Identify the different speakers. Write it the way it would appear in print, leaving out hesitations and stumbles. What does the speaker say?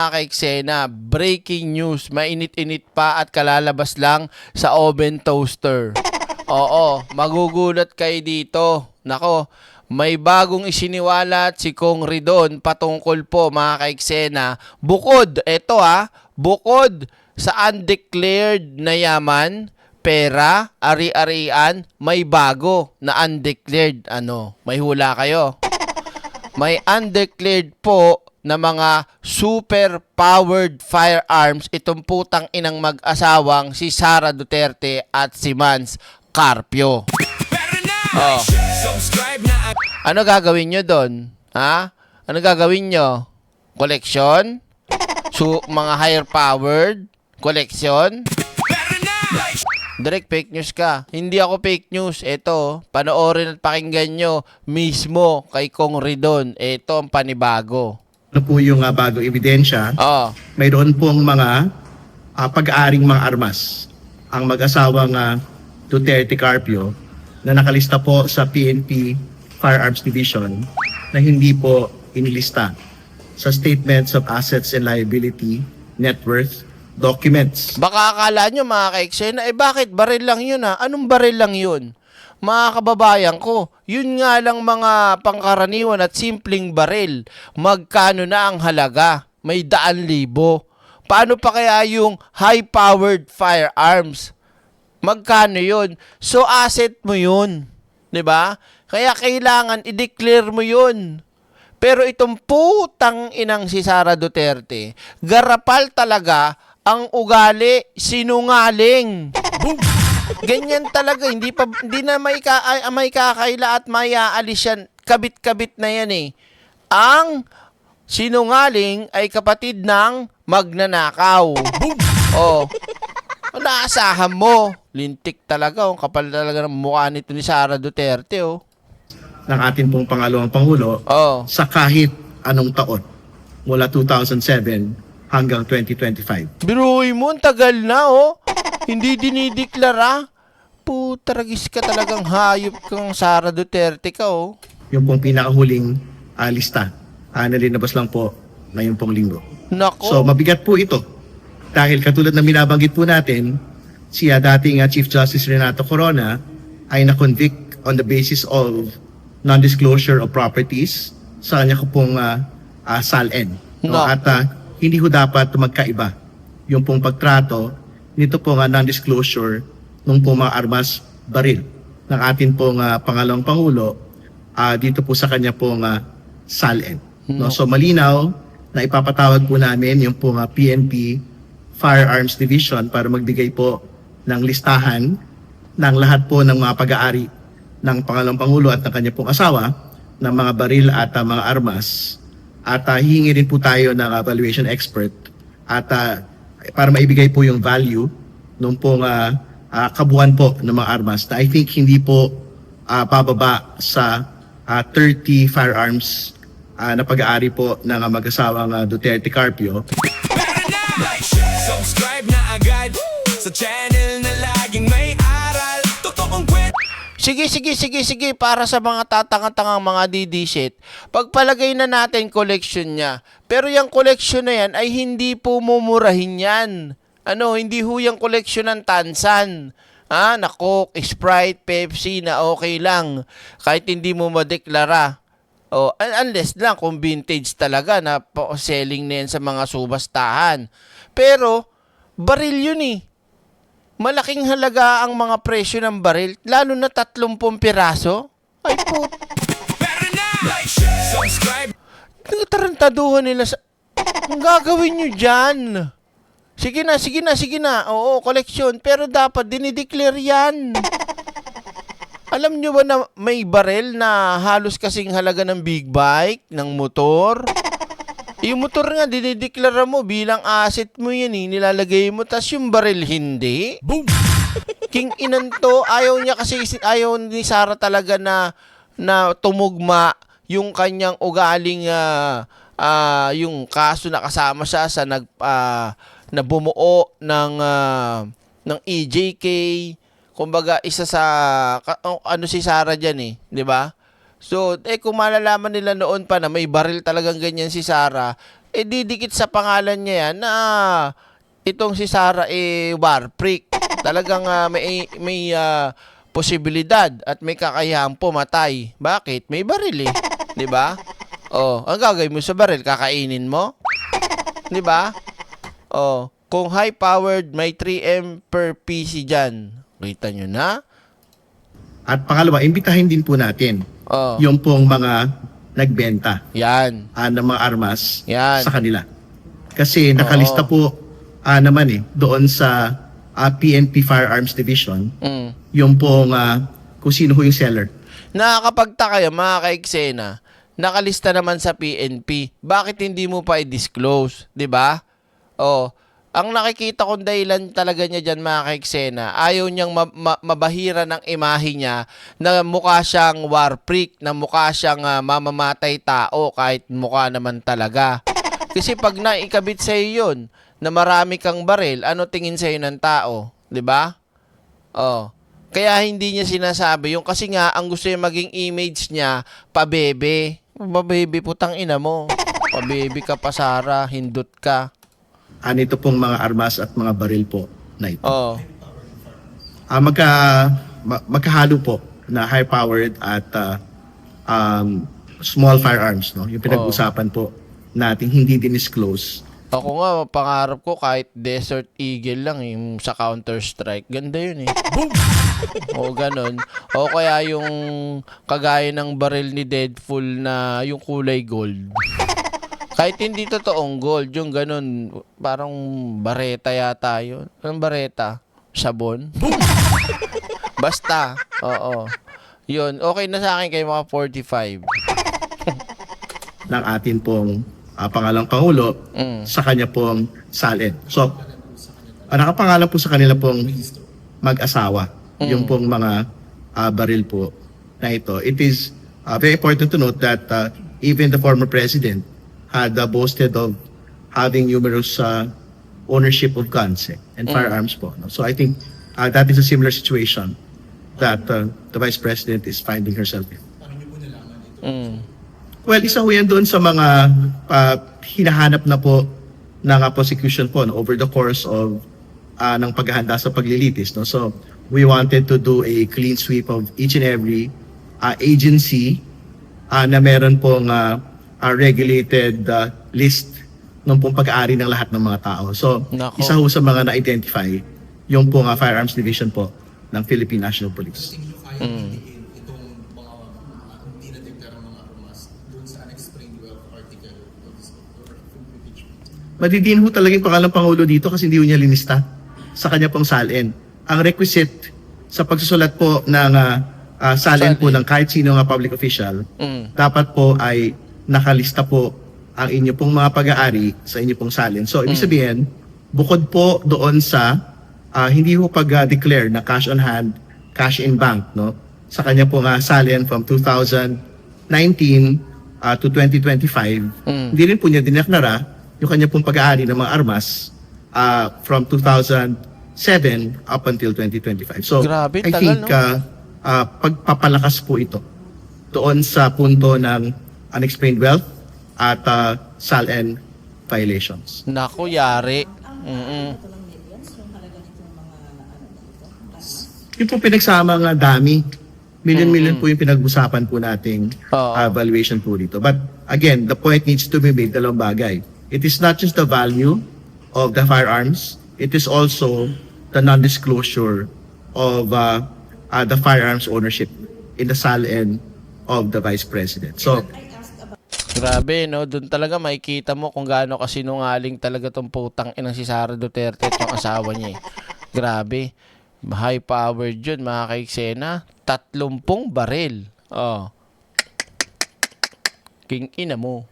Speaker 1: Eksena, breaking news, mainit-init pa at kalalabas lang sa oven toaster. Oo, magugulat kayo dito. Nako, may bagong isiniwalat si Kong Ridon patungkol po mga kaiksena. Bukod bukod sa undeclared na yaman, pera, ari-arian, may bago na undeclared. May hula kayo? May undeclared po na mga super-powered firearms itong putang inang mag-asawang si Sara Duterte at si Mans Carpio. Oh. Ano gagawin nyo doon? Ha? Ano gagawin nyo? Collection? Mga higher-powered? Collection? Direct fake news ka. Hindi ako fake news. Ito, panoorin at pakinggan nyo mismo kay Kong Ridon. Ito ang panibago.
Speaker 2: Ano po yung bagong ebidensya?
Speaker 1: Mayroon
Speaker 2: pong mga pag-aaring mga armas ang mag-asawang Duterte Carpio na nakalista po sa PNP Firearms Division na hindi po inilista sa Statements of Assets and Liability Net Worth documents.
Speaker 1: Baka akala nyo mga ka-eksena, bakit baril lang yun ha? Anong baril lang yun? Mga kababayan ko, yun nga lang mga pangkaraniwan at simpleng baril. Magkano na ang halaga? May 100,000. Paano pa kaya yung high-powered firearms? Magkano yun? So, asset mo yun. 'Di ba? Kaya kailangan i-declare mo yun. Pero itong putang inang si Sara Duterte, garapal talaga ang ugali, sinungaling. Ganyan talaga, hindi na may kakaila at mayaalis yan. Kabit-kabit na yan eh. Ang sinungaling ay kapatid ng magnanakaw. Oh. Naasahan mo. Lintik talaga. Kapal talaga ng mukha nito ni Sara Duterte.
Speaker 2: Ng ating pong pangalawang Pangulo sa kahit anong taon mula 2007 hanggang 2025.
Speaker 1: Biruin mo, tagal na Hindi dinideklara. Putaragis ka talagang hayop kang Sara Duterte ka
Speaker 2: Yung pong pinakahuling lista nalinabas lang po ngayon pong linggo.
Speaker 1: Nako.
Speaker 2: So mabigat po ito. Dahil katulad na binabanggit po natin, si dating Chief Justice Renato Corona ay na-convict on the basis of non-disclosure of properties sa kanya pong SALN. At hindi ho dapat magkaiba yung pong pagtrato nito pong non-disclosure nung pong mga armas baril ng ating pong pangalawang Pangulo dito po sa kanya pong SALN. So malinaw na ipapatawag po namin yung pong PNP Firearms Division para magbigay po ng listahan ng lahat po ng mga pag-aari ng pangalawang Pangulo at ng kanya pong asawa ng mga baril at mga armas. At hihingi rin po tayo ng evaluation expert at para maibigay po yung value nung pong kabuuan po ng mga armas na I think hindi po bababa sa 30 firearms na pag-aari po ng mag-asawang Duterte Carpio.
Speaker 3: Subscribe na agad sa channel na laging may aral. Totoong kwento.
Speaker 1: Sige, para sa mga tatanga-tangang mga didisit, pagpalagay na natin collection niya. Pero yung collection na yan ay hindi po mumurahin yan. Hindi ho yung collection ng Tansan. Na Coke, Sprite, Pepsi na okay lang. Kahit hindi mo madeklara. Unless lang kung vintage talaga na selling na yan sa mga subastahan. Pero, baril yun eh. Malaking halaga ang mga presyo ng baril, lalo na 30 piraso. Ay po. Nagtarantaduhan nila sa... Ang gagawin nyo dyan? Sige na. Oo, koleksyon. Pero dapat dinideclare yan. Alam nyo ba na may baril na halos kasing halaga ng big bike, ng motor? Yung motor nga, dinideklara mo bilang asset mo yan nilalagay mo, tas yung baril hindi. Boom! King inan to, ayaw ni Sara talaga na tumugma yung kanyang ugaling yung kaso na kasama siya sa na bumuo ng EJK. Kumbaga, isa sa si Sara diyan 'di ba? So, kung malalaman nila noon pa na may baril talagang ganyan si Sara, didikit sa pangalan niya yan na itong si Sara war freak. Talagang may posibilidad at may kakayahang pumatay. Bakit? May baril eh. 'Di ba? Oh, ang gagawin mo sa baril, kakainin mo? 'Di ba? Oh, kung high powered may 3M per PC diyan. Kita nyo na?
Speaker 2: At pangalawa, imbitahin din po natin
Speaker 1: Oh.
Speaker 2: yung pong mga nagbenta
Speaker 1: Yan.
Speaker 2: ng mga armas
Speaker 1: Yan.
Speaker 2: sa kanila. Kasi nakalista po naman doon sa PNP Firearms Division
Speaker 1: Mm.
Speaker 2: yung pong kung sino ho yung seller.
Speaker 1: Nakakapagtaka yan, mga ka-eksena. Nakalista naman sa PNP. Bakit hindi mo pa i-disclose? 'Di ba? Oh, ang nakikita kong dahilan talaga niya dyan, mga ka-eksena, ayaw niyang mabahira ng imahe niya na mukha siyang war freak, na mukha siyang mamamatay tao kahit mukha naman talaga. Kasi pag naikabit sa'yo yun, na marami kang baril, ano tingin sa'yo ng tao? 'Di ba? Oh. Kaya hindi niya sinasabi yung kasi nga ang gusto niya maging image niya pabebe. Pabebe putang ina mo. Pabebe ka pa, Sara, hindot ka.
Speaker 2: Nito pong mga armas at mga baril po na ito.
Speaker 1: Oh.
Speaker 2: Magkahalo po na high-powered at small firearms, no? Yung pinag-usapan po natin hindi din-disclose.
Speaker 1: Ako nga, pangarap ko kahit Desert Eagle lang yung sa Counter-Strike. Ganda yun eh. Boom! O ganun. O kaya yung kagaya ng baril ni Deadpool na yung kulay gold. Kahit hindi totoong gold, yung ganun, parang bareta yata yun. Anong bareta? Sabon? Basta. Oo. Yun. Okay na sa akin kayo mga 45.
Speaker 2: Ng atin pong pangalang Pangulo sa kanya pong salin. So, nakapangalan po sa kanila pong mag-asawa. Yung pong mga baril po na ito. It is very important to note that even the former president had boasted of having numerous ownership of guns and firearms po. No? So I think that is a similar situation that the Vice President is finding herself in. Well, isa ho yan doon sa mga hinahanap na po ng prosecution po no, over the course of ng paghahanda sa paglilitis. No? So we wanted to do a clean sweep of each and every agency na meron pong regulated list ng pong pag-aari ng lahat ng mga tao. So,
Speaker 1: Nako.
Speaker 2: isa ho sa mga na-identify yung pong Firearms Division po ng Philippine National Police. Madidiin ho talaga yung pangalang Pangulo dito kasi hindi ho niya linista sa kanya pong salin. Ang requisite sa pagsusulat po ng salin po ng kahit sino nga public official, dapat po ay nakalista po ang inyo pong mga pag-aari sa inyo pong salin. So, ibig sabihin, bukod po doon sa hindi ho pag-declare na cash on hand, cash in bank, no? Sa kanya pong salin from 2019 to 2025, hindi rin po niya dineklara yung kanya pong pag-aari ng mga armas from 2007 up until 2025. So,
Speaker 1: Grabe,
Speaker 2: I
Speaker 1: tagal,
Speaker 2: think
Speaker 1: no?
Speaker 2: pagpapalakas po ito doon sa punto ng unexplained wealth at SALN violations.
Speaker 1: Naku, yari.
Speaker 2: Yung po pinagsamang dami, million po yung pinag-usapan po nating
Speaker 1: Oo.
Speaker 2: valuation po dito. But again, the point needs to be made, dalawang bagay. It is not just the value of the firearms, it is also the non-disclosure of the firearms ownership in the SALN of the Vice President. So,
Speaker 1: Grabe, no? Doon talaga makikita mo kung gaano kasinungaling talaga tong putang inang si Sara Duterte at yung asawa niya. Grabe. High-powered yun, mga ka-eksena. 30 baril. Oh. King ina mo.